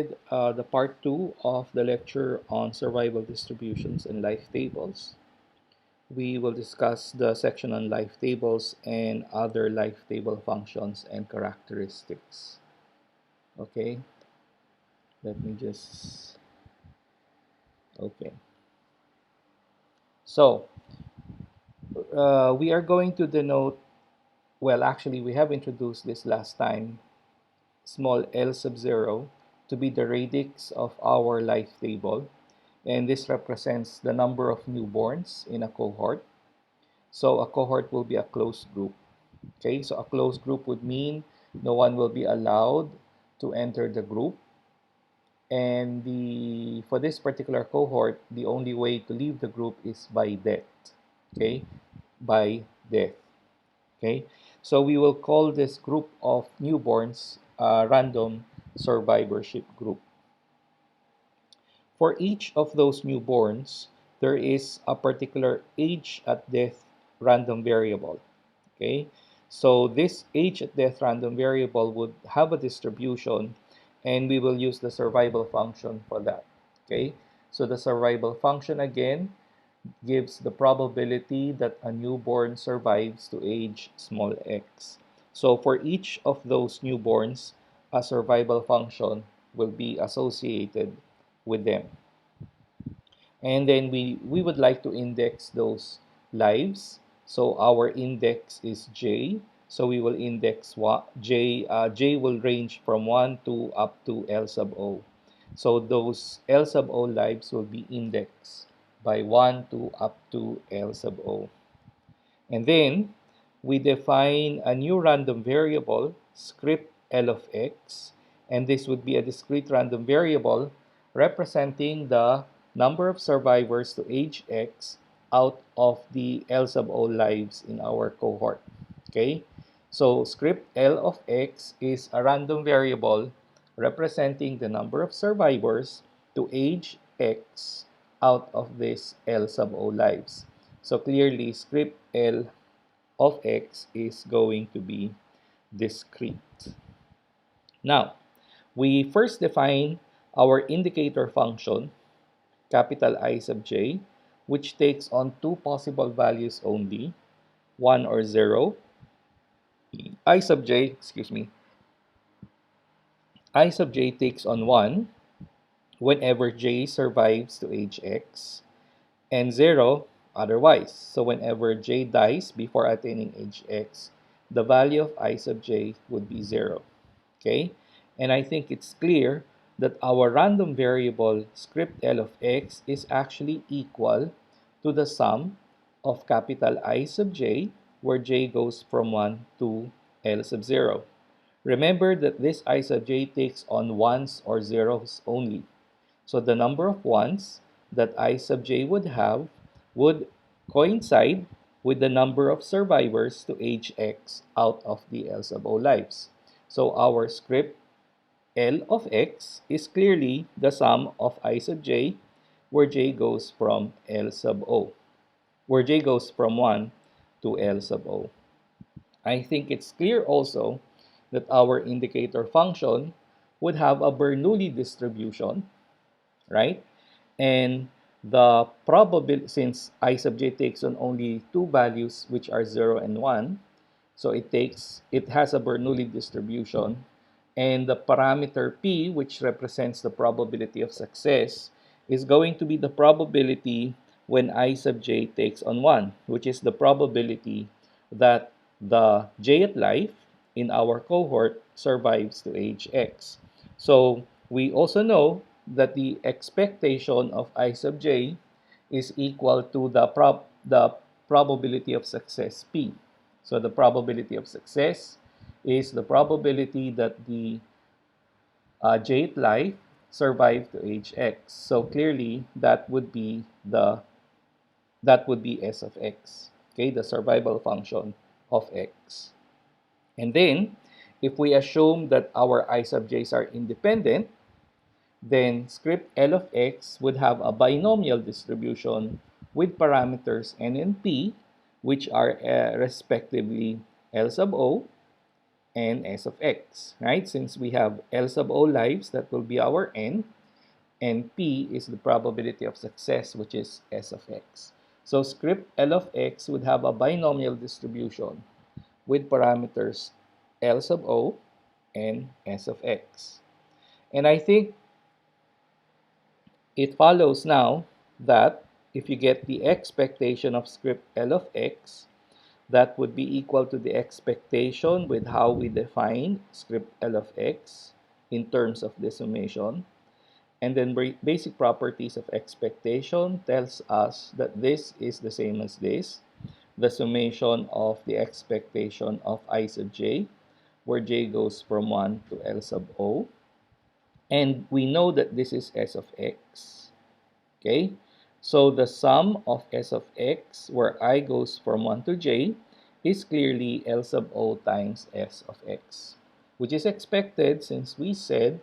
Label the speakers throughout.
Speaker 1: The part 2 of the lecture on survival distributions and life tables. We will discuss the section on life tables and other life table functions and characteristics. Okay, let me just, okay. So, we are going to denote, well, actually, we have introduced this last time, small l sub 0 to be the radix of our life table. And this represents the number of newborns in a cohort. So a cohort will be a closed group. Okay, so a closed group would mean no one will be allowed to enter the group. And for this particular cohort, the only way to leave the group is by death. Okay, by death. Okay, so we will call this group of newborns a random survivorship group. For each of those newborns, there is a particular age at death random variable. Okay, so this age at death random variable would have a distribution, and we will use the survival function for that. Okay, so the survival function again gives the probability that a newborn survives to age small x. So for each of those newborns, a survival function will be associated with them. And then we would like to index those lives. So our index is j. So we will index j. J will range from 1 to up to L sub O. So those L sub O lives will be indexed by 1 to up to L sub O. And then we define a new random variable, script L of x, and this would be a discrete random variable representing the number of survivors to age x out of the L sub O lives in our cohort. Okay, so script L of x is a random variable representing the number of survivors to age x out of this L sub O lives. So clearly, script L of x is going to be discrete. Now, we first define our indicator function, capital I sub j, which takes on two possible values only, 1 or 0. I sub j, I sub j takes on 1 whenever j survives to age x, and 0 otherwise. So whenever j dies before attaining age x, the value of I sub j would be 0. Okay? And I think it's clear that our random variable script L of x is actually equal to the sum of capital I sub j, where j goes from 1 to L sub 0. Remember that this I sub j takes on ones or zeros only. So the number of ones that I sub j would have would coincide with the number of survivors to age x out of the L sub O lives. So our script L of x is clearly the sum of I sub j, where j goes from L sub O, where j goes from 1 to L sub O. I think it's clear also that our indicator function would have a Bernoulli distribution, right? And the probability, since I sub j takes on only two values, which are 0 and 1, so it has a Bernoulli distribution, and the parameter p, which represents the probability of success, is going to be the probability when I sub j takes on 1, which is the probability that the j at life in our cohort survives to age x. So we also know that the expectation of I sub j is equal to the probability of success p. So the probability of success is the probability that the j at life survive to age x. So clearly that would be s of x. Okay, the survival function of x. And then if we assume that our I sub j's are independent, then script L of x would have a binomial distribution with parameters n and p, which are respectively L sub O, and S of X, right? Since we have L sub O lives, that will be our N, and P is the probability of success, which is S of X. So script L of X would have a binomial distribution with parameters L sub O and S of X. And I think it follows now that if you get the expectation of script L of X, that would be equal to the expectation with how we define script L of X in terms of the summation. And then basic properties of expectation tells us that this is the same as this, the summation of the expectation of I sub j, where j goes from 1 to L sub O. And we know that this is S of X. Okay? So the sum of S of X, where I goes from 1 to j, is clearly L sub O times S of X, which is expected since we said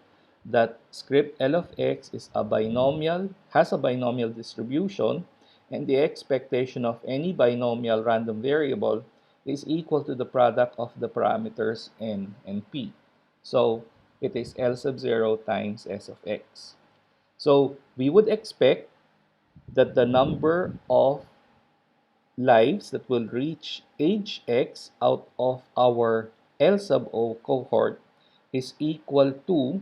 Speaker 1: that script L of X is a binomial, has a binomial distribution, and the expectation of any binomial random variable is equal to the product of the parameters N and P. So it is L sub 0 times S of X. So we would expect that the number of lives that will reach age X out of our L sub O cohort is equal to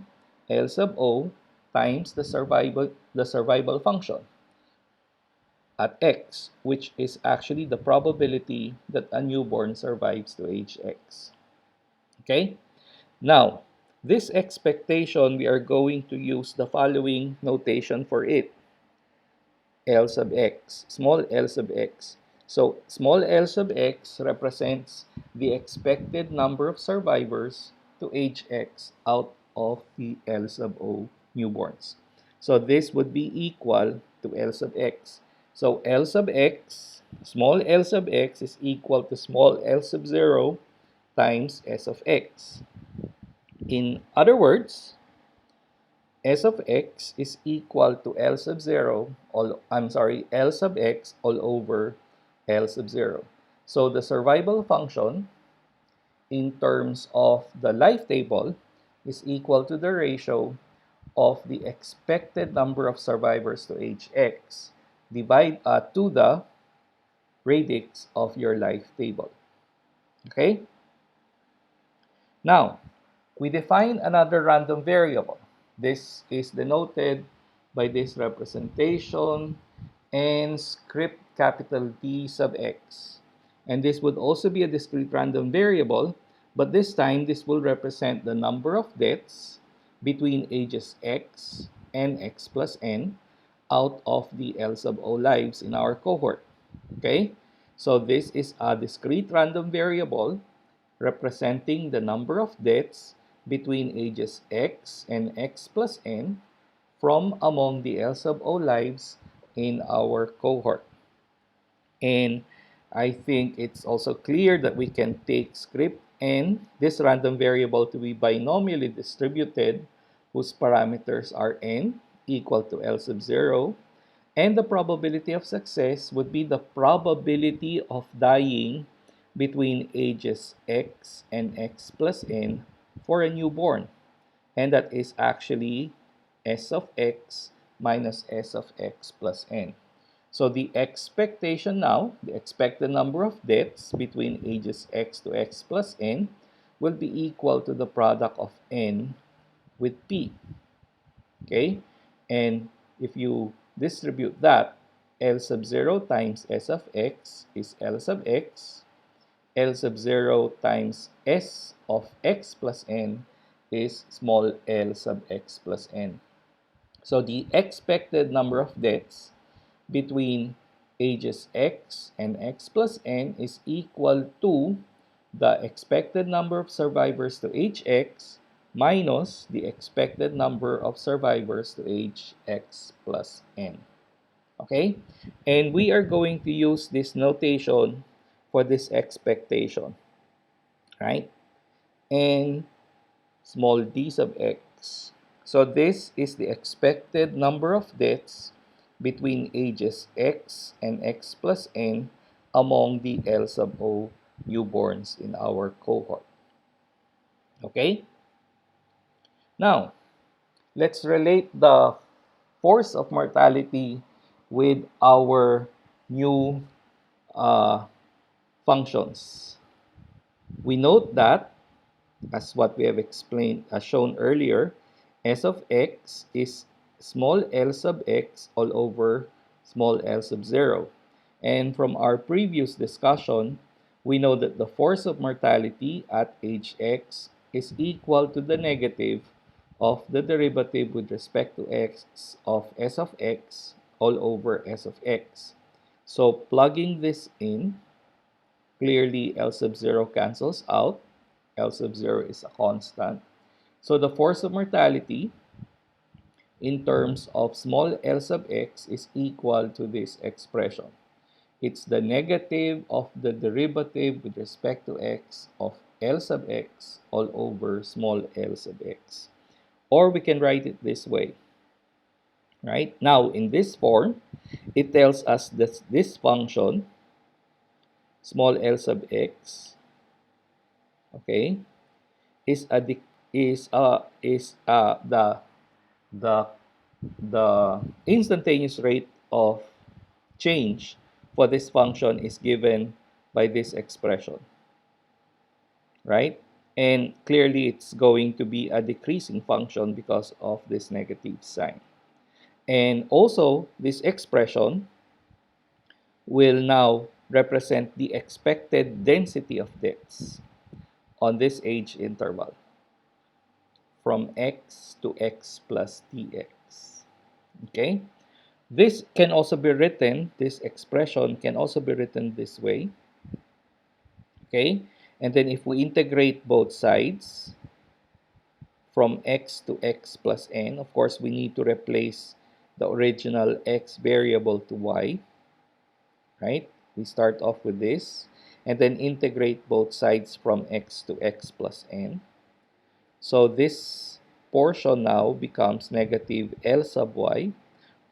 Speaker 1: L sub O times the survival function at X, which is actually the probability that a newborn survives to age X. Okay? Now, this expectation, we are going to use the following notation for it. L sub x, small l sub x. So small l sub x represents the expected number of survivors to age x out of the L sub O newborns. So this would be equal to L sub x. So L sub x, small l sub x is equal to small l sub 0 times S of x. In other words, S of x is equal to L sub 0, L sub x all over L sub 0. So the survival function in terms of the life table is equal to the ratio of the expected number of survivors to age x to the radix of your life table. Okay? Now, we define another random variable. This is denoted by this representation and script capital T sub x. And this would also be a discrete random variable, but this time this will represent the number of deaths between ages x and x plus n out of the L sub O lives in our cohort. Okay? So this is a discrete random variable representing the number of deaths between ages x and x plus n from among the L sub O lives in our cohort. And I think it's also clear that we can take script n, this random variable, to be binomially distributed whose parameters are n equal to L sub 0, and the probability of success would be the probability of dying between ages x and x plus n for a newborn. And that is actually S of x minus S of x plus n. So the expectation now, the expected number of deaths between ages x to x plus n will be equal to the product of n with p. Okay? And if you distribute that, L sub 0 times S of x is L sub x. L sub 0 times S of x plus n is small l sub x plus n. So the expected number of deaths between ages x and x plus n is equal to the expected number of survivors to age x minus the expected number of survivors to age x plus n. Okay? And we are going to use this notation for this expectation, right? And small d sub x. So this is the expected number of deaths between ages x and x plus n among the L sub O newborns in our cohort. Okay? Now, let's relate the force of mortality with our new uh, functions. We note that, as what we have explained, as shown earlier, s of x is small l sub x all over small l sub 0. And from our previous discussion, we know that the force of mortality at age x is equal to the negative of the derivative with respect to x of s of x all over s of x. So plugging this in, clearly L sub 0 cancels out. L sub 0 is a constant. So the force of mortality in terms of small l sub x is equal to this expression. It's the negative of the derivative with respect to x of L sub x all over small l sub x. Or we can write it this way. Right? Now, in this form, it tells us that this function, small l sub x, okay, is a the the instantaneous rate of change for this function is given by this expression, right? And clearly it's going to be a decreasing function because of this negative sign. And also this expression will now represent the expected density of deaths on this age interval from x to x plus dx. Okay? This can also be written, this expression can also be written this way. Okay? And then if we integrate both sides from x to x plus n, of course, we need to replace the original x variable to y. Right? We start off with this. And then integrate both sides from x to x plus n. So this portion now becomes negative L sub y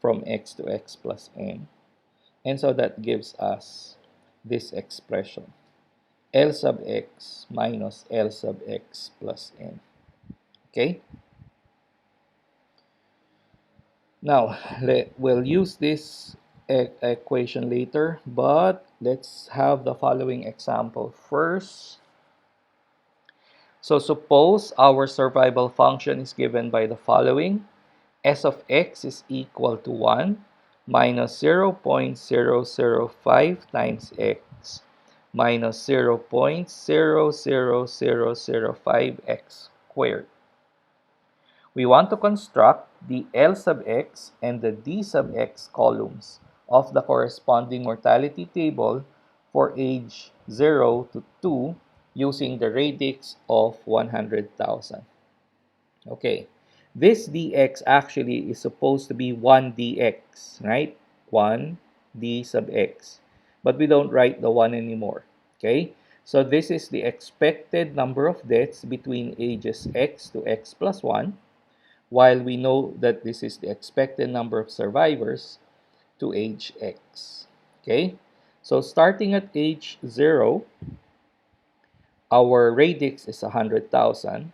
Speaker 1: from x to x plus n. And so that gives us this expression, L sub x minus L sub x plus n. Okay? Now, we'll use this equation later, but let's have the following example first. So suppose our survival function is given by the following. S of x is equal to 1 minus 0.0005 times x minus 0.00005x squared. We want to construct the L sub x and the D sub x columns of the corresponding mortality table for age 0 to 2 using the radix of 100,000. Okay, this dx actually is supposed to be 1 dx, right? 1 d sub x. But we don't write the 1 anymore. Okay, so this is the expected number of deaths between ages x to x plus 1, while we know that this is the expected number of survivors to age x. Okay, so starting at age 0, our radix is 100,000.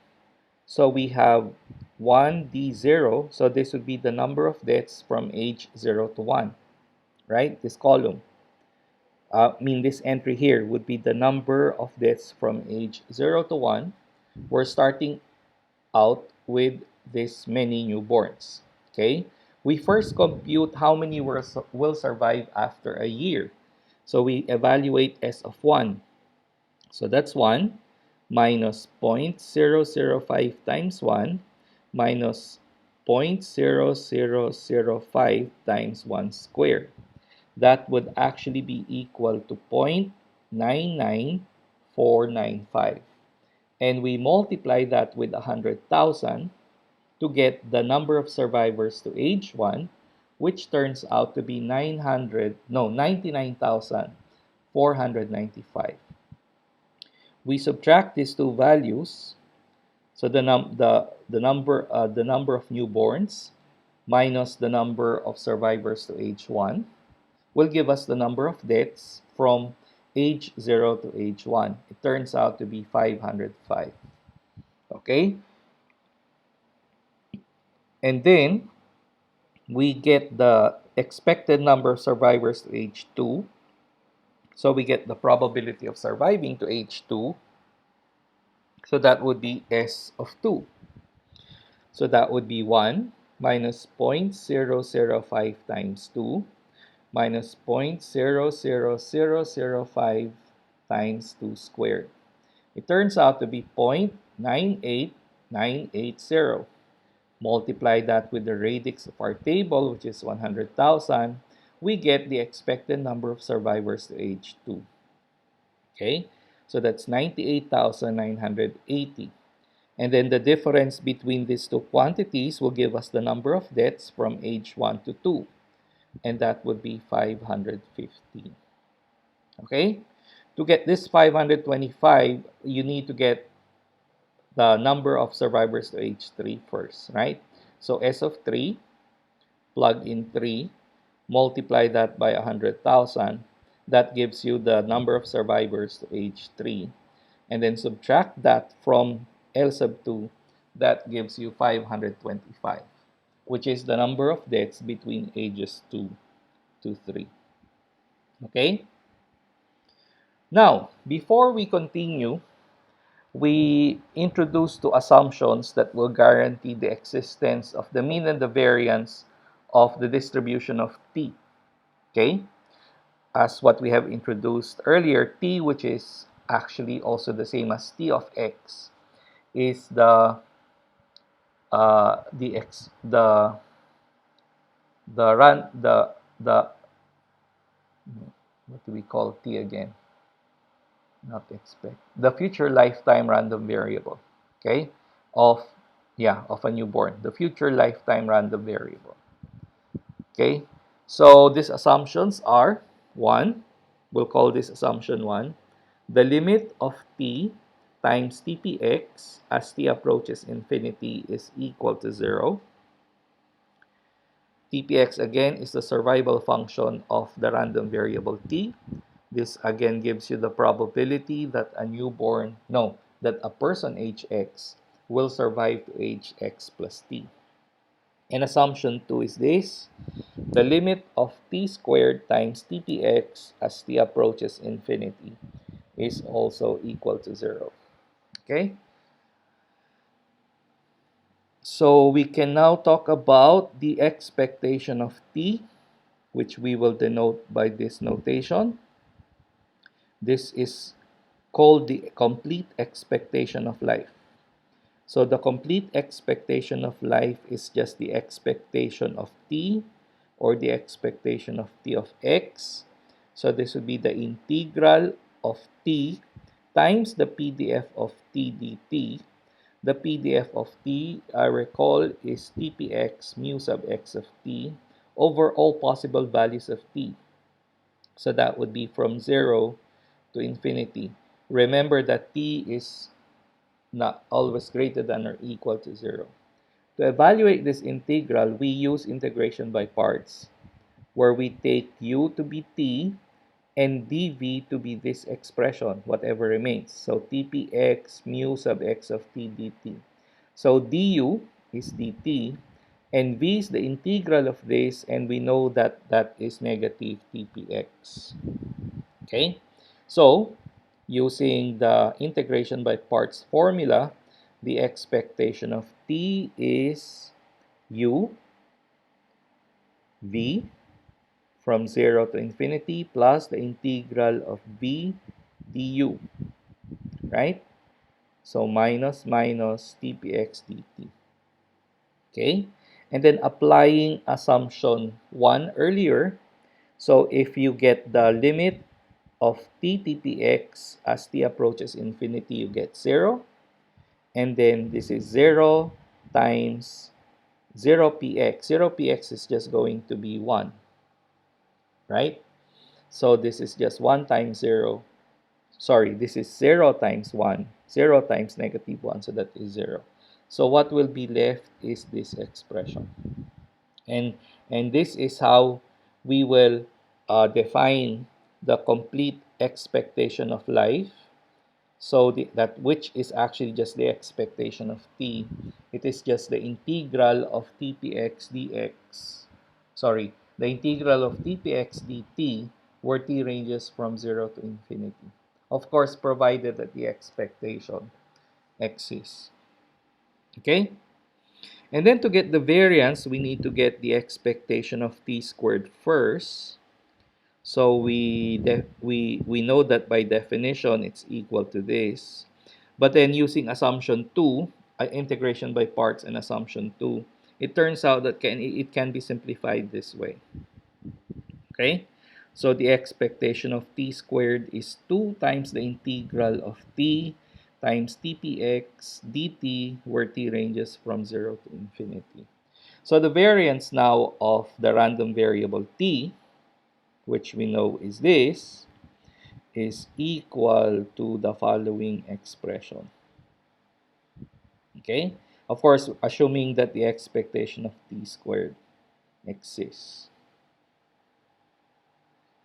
Speaker 1: So we have 1d0. So this would be the number of deaths from age 0 to 1, right? This column. This entry here would be the number of deaths from age 0 to 1. We're starting out with this many newborns. Okay? We first compute how many will survive after a year. So we evaluate S of 1. So that's 1 minus 0.005 times 1 minus 0.0005 times 1 squared. That would actually be equal to 0.99495. And we multiply that with 100,000 to get the number of survivors to age 1, which turns out to be 99,495. We subtract these two values, so the number of newborns minus the number of survivors to age 1 will give us the number of deaths from age 0 to age 1. It turns out to be 505. Okay? And then we get the expected number of survivors to age 2. So we get the probability of surviving to age 2. So that would be S of 2. So that would be 1 minus 0.0005 times 2 minus 0.00005 times 2 squared. It turns out to be 0.98980. Multiply that with the radix of our table, which is 100,000. We get the expected number of survivors to age 2. Okay, so that's 98,980. And then the difference between these two quantities will give us the number of deaths from age 1 to 2. And that would be 550. Okay? To get this 525, you need to get the number of survivors to age 3 first, right? So S of 3, plug in 3, multiply that by 100,000. That gives you the number of survivors to age 3. And then subtract that from L sub 2, that gives you 525, which is the number of deaths between ages 2 to 3. Okay? Now, before we continue, we introduce two assumptions that will guarantee the existence of the mean and the variance of the distribution of t. Okay? As what we have introduced earlier, t, which is actually also the same as t of x, is the run the what do we call t again? Not expect the future lifetime random variable. Okay, of of a newborn, the future lifetime random variable. Okay, so these assumptions are one. We'll call this assumption one. The limit of t times tpx as t approaches infinity is equal to 0. tpx again is the survival function of the random variable t. This again gives you the probability that that a person age x will survive to age x plus t. And assumption 2 is this: the limit of t squared times tpx as t approaches infinity is also equal to 0. Okay? So we can now talk about the expectation of t, which we will denote by this notation. This is called the complete expectation of life. So the complete expectation of life is just the expectation of t, or the expectation of t of x. So this would be the integral of t times the PDF of t dt. The PDF of t, I recall, is tpx mu sub x of t over all possible values of t. So that would be from 0 to infinity. Remember that t is not always greater than or equal to 0. To evaluate this integral, we use integration by parts, where we take u to be t and dv to be this expression, whatever remains. So tpx mu sub x of t dt. So du is dt, and v is the integral of this, and we know that that is negative tpx. Okay? So, using the integration by parts formula, the expectation of t is u v from 0 to infinity plus the integral of v du, right? So minus tpx dt. Okay? And then applying assumption 1 earlier. So if you get the limit of t tpx as t approaches infinity, you get 0. And then this is 0 times 0px. 0px is just going to be 1, right? So this is just 1 times 0. Sorry, this is 0 times 1. 0 times negative 1, so that is 0. So what will be left is this expression. And this is how we will define the complete expectation of life So that which is actually just the expectation of t. It is just the integral of tpx dx. Sorry, the integral of tpx dt where t ranges from 0 to infinity. Of course, provided that the expectation exists. Okay? And then to get the variance, we need to get the expectation of t squared first. So we know that by definition it's equal to this. But then using assumption 2, integration by parts and assumption 2, it turns out that it can be simplified this way. Okay? So the expectation of t squared is 2 times the integral of t times tpx dt, where t ranges from 0 to infinity. So the variance now of the random variable t, which we know is this, is equal to the following expression. Okay? Of course, assuming that the expectation of t squared exists.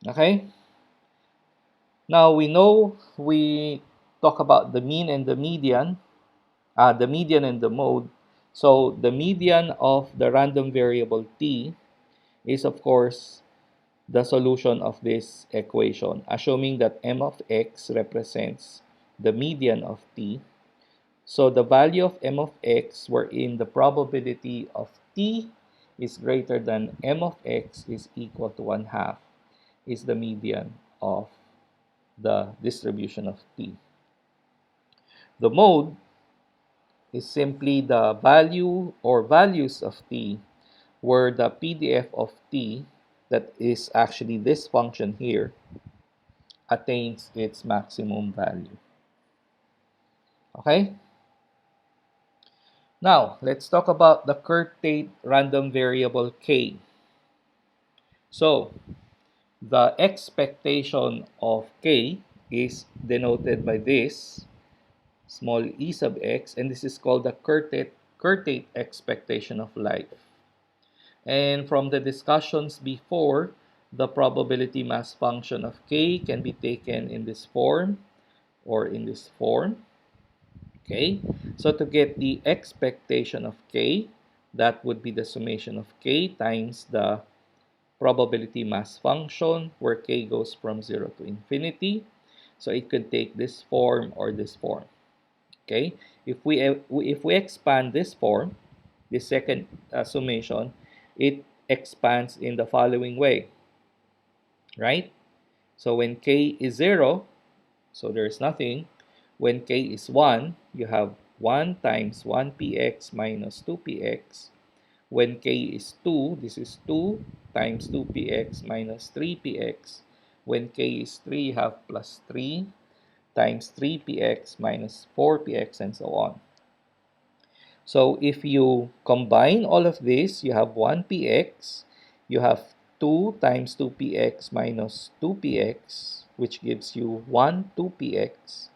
Speaker 1: Okay? Now, we talk about the mean and the median and the mode. So, the median of the random variable t is, of course, the solution of this equation, assuming that m of x represents the median of t. So the value of m of x wherein the probability of t is greater than m of x is equal to 1/2 is the median of the distribution of t. The mode is simply the value or values of t where the PDF of t, that is actually this function here, attains its maximum value. Okay? Now, let's talk about the Kerr-Tate random variable k. So, the expectation of k is denoted by this small e sub x, and this is called the Kerr-Tate expectation of life. And from the discussions before, the probability mass function of k can be taken in this form or in this form. Okay, so to get the expectation of k, that would be the summation of k times the probability mass function where k goes from 0 to infinity. So it could take this form or this form. Okay, if we expand this form, the second summation, it expands in the following way, right? So when k is 0, so there's nothing. When k is 1, you have 1 times 1px minus 2px. When k is 2, this is 2 times 2px minus 3px. When k is 3, you have plus 3 times 3px minus 4px, and so on. So if you combine all of this, you have 1px, you have 2 times 2px minus 2px, which gives you 2px.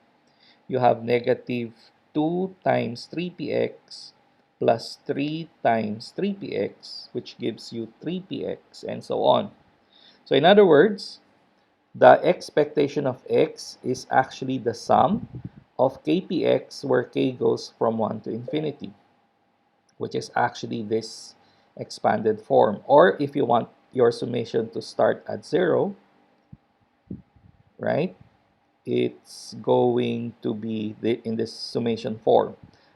Speaker 1: You have negative 2 times 3px plus 3 times 3px, which gives you 3px, and so on. So in other words, the expectation of x is actually the sum of kpx where k goes from 1 to infinity, which is actually this expanded form. Or if you want your summation to start at 0, right, it's going to be in this summation form,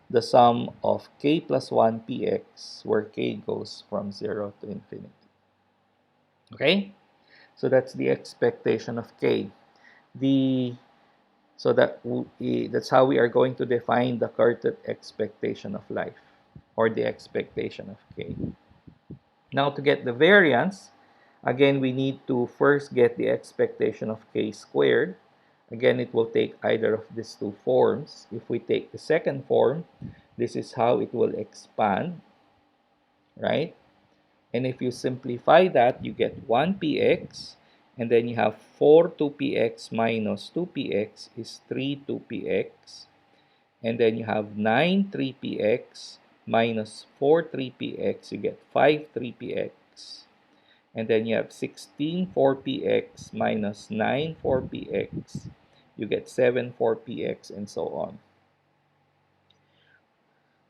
Speaker 1: the sum of k plus 1 px, where k goes from 0 to infinity. Okay? So that's the expectation of k. That's how we are going to define the Kerr-Tate expectation of life, or the expectation of k. Now, to get the variance, again, we need to first get the expectation of k squared. Again, it will take either of these two forms. If we take the second form, this is how it will expand, right? And if you simplify that, you get 1px, and then you have 4 2px minus 2px is 3 2px. And then you have 9 3px minus 4 3px, you get 5 3px. And then you have 16 4px minus 9 4px, you get 7 for px, and so on.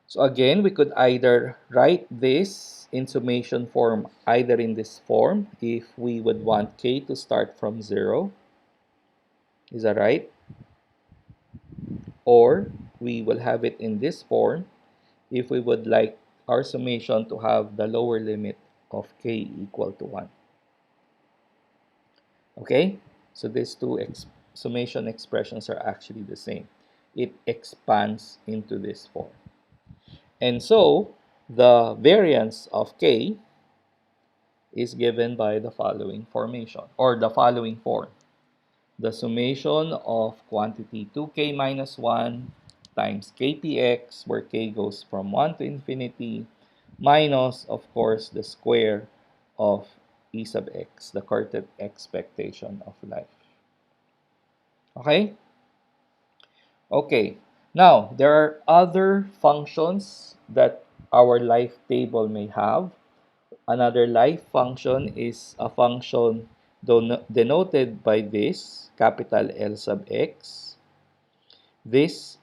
Speaker 1: So again, we could either write this in summation form either in this form if we would want k to start from 0. Is that right? Or we will have it in this form if we would like our summation to have the lower limit of k equal to 1. Okay? So these two summation expressions are actually the same. It expands into this form. And so the variance of k is given by the following formation or the following form. The summation of quantity 2k minus 1 times kpx, where k goes from 1 to infinity, minus, of course, the square of e sub x, the current expectation of life. Okay? Okay. Now, there are other functions that our life table may have. Another life function is a function denoted by this, capital L sub x. This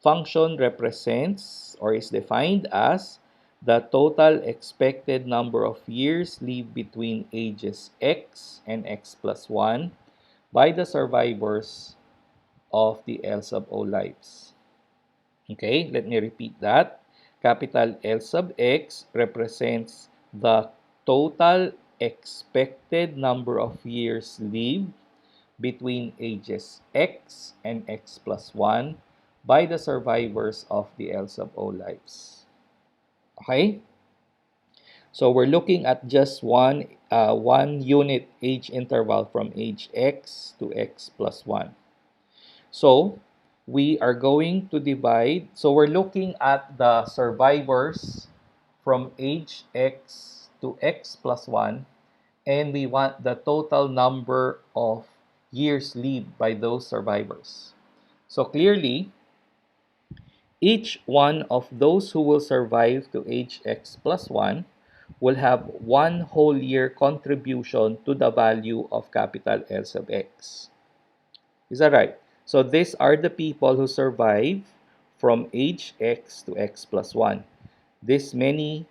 Speaker 1: function represents or is defined as the total expected number of years lived between ages x and x plus 1 by the survivors of the L sub O lives. Okay, let me repeat that. Capital L sub x represents the total expected number of years lived between ages x and x plus 1 by the survivors of the L sub O lives. Okay? So we're looking at just one unit age interval from age x to x plus 1. So we are going to divide. So we're looking at the survivors from age x to x plus 1, and we want the total number of years lived by those survivors. So clearly, each one of those who will survive to age x plus 1 will have 1 whole year contribution to the value of capital L sub x. Is that right? So these are the people who survive from age x to x plus 1. This many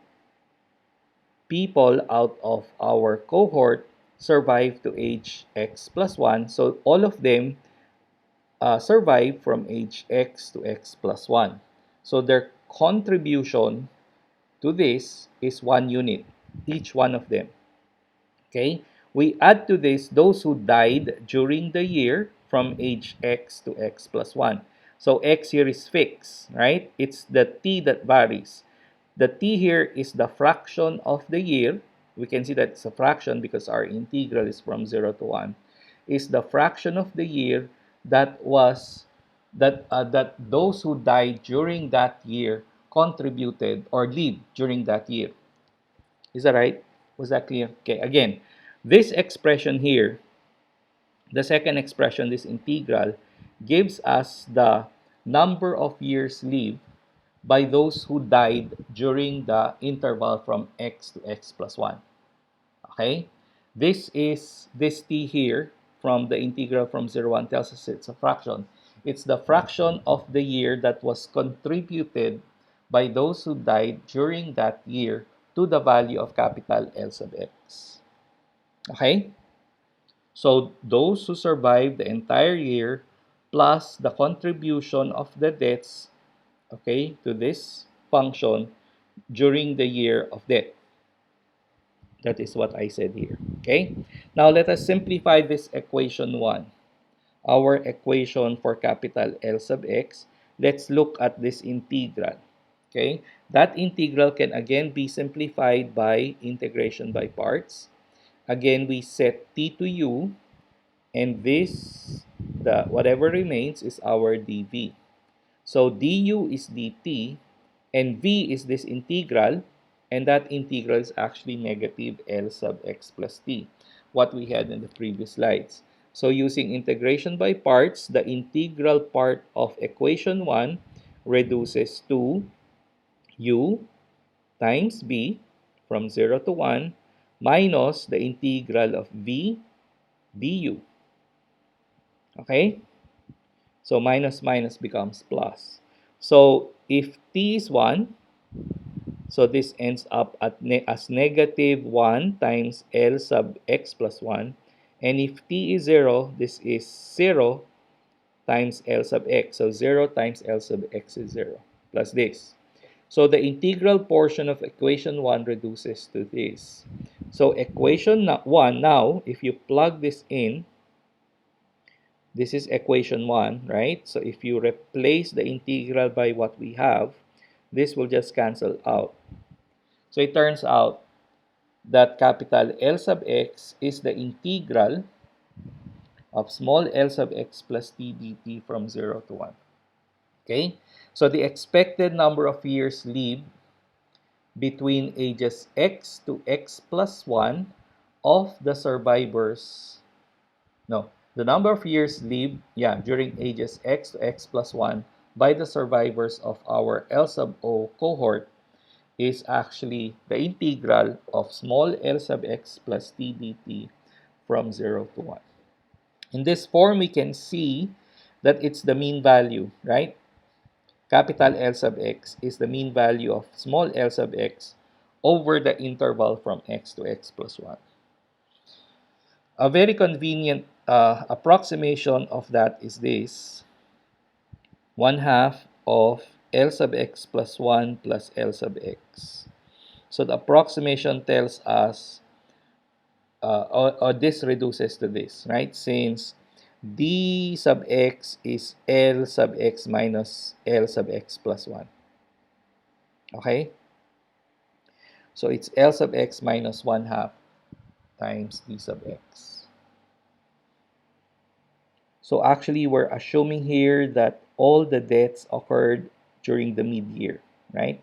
Speaker 1: people out of our cohort survive to age x plus 1. So all of them survive from age x to x plus 1. So their contribution to this is 1 unit, each one of them. Okay? We add to this those who died during the year from age x to x plus 1. So x here is fixed, right? It's the t that varies. The t here is the fraction of the year. We can see that it's a fraction because our integral is from 0 to 1. Is the fraction of the year that those who died during that year contributed or lived during that year. Is that right? Was that clear? Okay, again, this expression here, the second expression, this integral, gives us the number of years lived by those who died during the interval from x to x plus 1. Okay? This t here from the integral from 0 to 1 tells us it's a fraction. It's the fraction of the year that was contributed by those who died during that year to the value of capital L sub x. Okay? So those who survived the entire year plus the contribution of the deaths, okay, to this function during the year of death. That is what I said here. Okay? Now let us simplify this equation 1. Our equation for capital L sub x. Let's look at this integral. Okay? That integral can again be simplified by integration by parts. Again, we set t to u, and this, the whatever remains, is our dv. So du is dt, and v is this integral, and that integral is actually negative L sub x plus t, what we had in the previous slides. So using integration by parts, the integral part of equation 1 reduces to u times b from 0 to 1 minus the integral of v du. Okay? So minus minus becomes plus. So if t is 1, so this ends up as negative 1 times L sub x plus 1. And if t is 0, this is 0 times L sub x. So 0 times L sub x is 0 plus this. So the integral portion of equation 1 reduces to this. So equation 1 now, if you plug this in, this is equation 1, right? So if you replace the integral by what we have, this will just cancel out. So it turns out that capital L sub x is the integral of small l sub x plus t dt from 0 to 1. Okay? So the expected number of years lived between ages x to x plus 1 of the survivors. No, the number of years lived, during ages x to x plus 1 by the survivors of our L sub O cohort is actually the integral of small l sub x plus t dt from 0 to 1. In this form, we can see that it's the mean value, right? Capital L sub x is the mean value of small l sub x over the interval from x to x plus 1. A very convenient approximation of that is this: 1 half of L sub x plus 1 plus L sub x. So the approximation tells us, or this reduces to this, right? Since d sub x is L sub x minus L sub x plus 1. Okay? So it's L sub x minus 1 half times d sub x. So actually, we're assuming here that all the deaths occurred during the mid-year, right?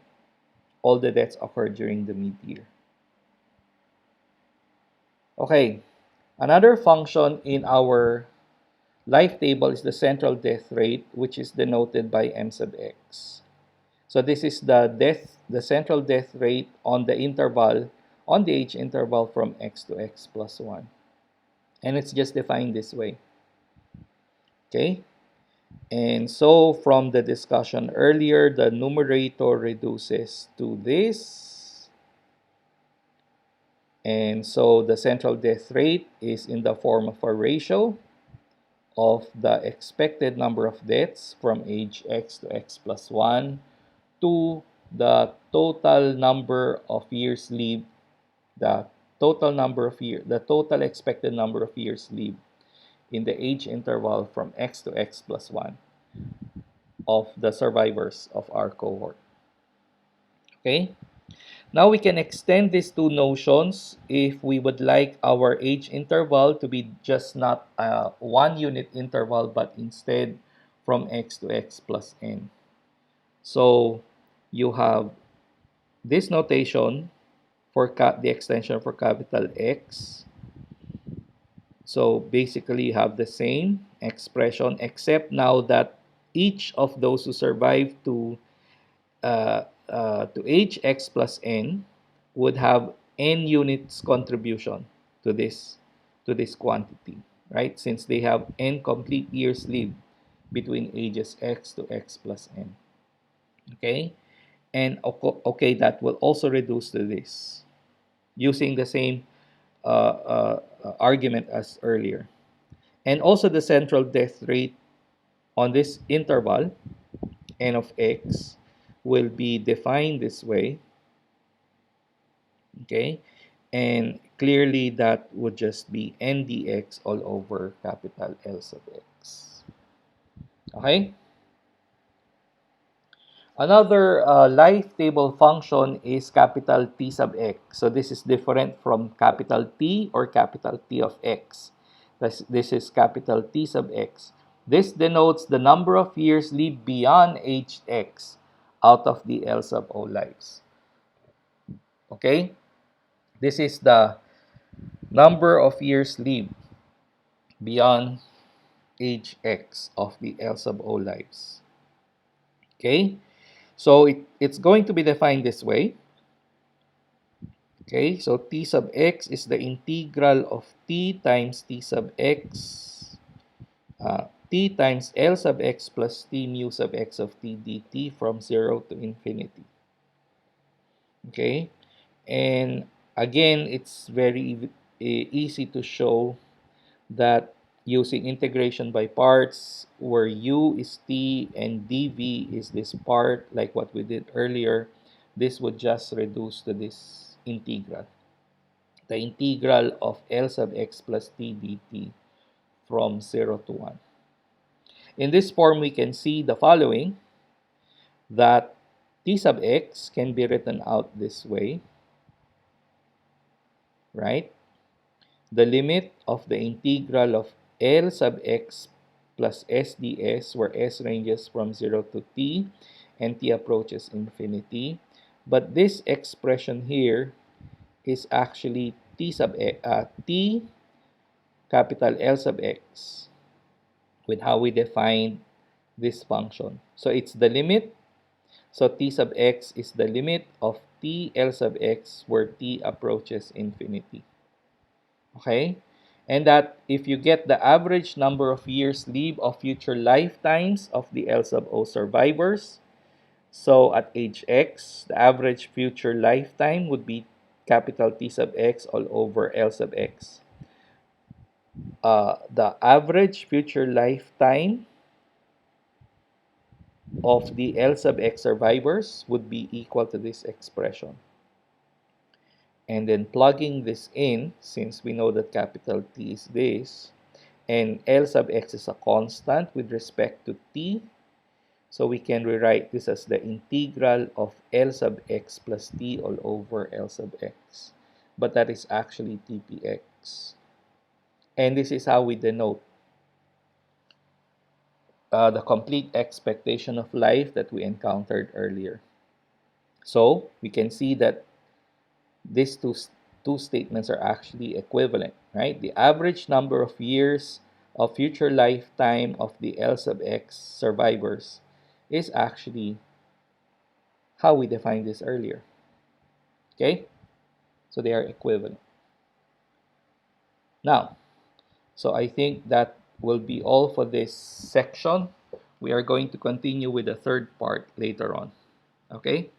Speaker 1: All the deaths occurred during the mid-year. Okay, another function in our life table is the central death rate, which is denoted by m sub x. So this is the central death rate on the interval, on the age interval from x to x plus 1. And it's just defined this way. Okay? And so from the discussion earlier, the numerator reduces to this. And so the central death rate is in the form of a ratio of the expected number of deaths from age x to x plus 1 to the total number of years lived, the total expected number of years lived in the age interval from x to x plus 1 of the survivors of our cohort. Okay? Now we can extend these two notions if we would like our age interval to be just not a 1-unit interval, but instead from x to x plus n. So you have this notation for the extension for capital X. So basically, you have the same expression, except now that each of those who survive to age x plus n would have n units contribution to this quantity, right? Since they have n complete years lived between ages x to x plus n. Okay, and okay, that will also reduce to this using the same argument as earlier. And also the central death rate on this interval, n of x, will be defined this way. Okay? And clearly that would just be n dx all over capital L sub x. Okay? Another life table function is capital T sub x. So this is different from capital T or capital T of x. This is capital T sub x. This denotes the number of years lived beyond age x out of the L sub O lives. Okay? This is the number of years lived beyond age x of the L sub O lives. Okay? So it's going to be defined this way. Okay, so t sub x is the integral of t times t sub x t times L sub x plus t mu sub x of t dt from 0 to infinity. Okay? And again, it's very easy to show that using integration by parts, where u is t and dv is this part, like what we did earlier, this would just reduce to this integral. The integral of L sub x plus t dt from 0 to 1. In this form, we can see the following, that t sub x can be written out this way, right? The limit of the integral of L sub x plus s ds, where s ranges from 0 to t and t approaches infinity. But this expression here is actually t sub x, t capital L sub x, with how we define this function. So it's the limit. So t sub x is the limit of t L sub x where t approaches infinity. Okay? And that if you get the average number of years lived of future lifetimes of the L sub O survivors, so at age x, the average future lifetime would be capital T sub x all over L sub x. The average future lifetime of the L sub x survivors would be equal to this expression. And then plugging this in, since we know that capital T is this, and L sub x is a constant with respect to t, so we can rewrite this as the integral of L sub x plus t all over L sub x. But that is actually tpx. And this is how we denote the complete expectation of life that we encountered earlier. So we can see that these two statements are actually equivalent, right? The average number of years of future lifetime of the L sub x survivors is actually how we defined this earlier. Okay? So they are equivalent. Now, so I think that will be all for this section. We are going to continue with the third part later on. Okay?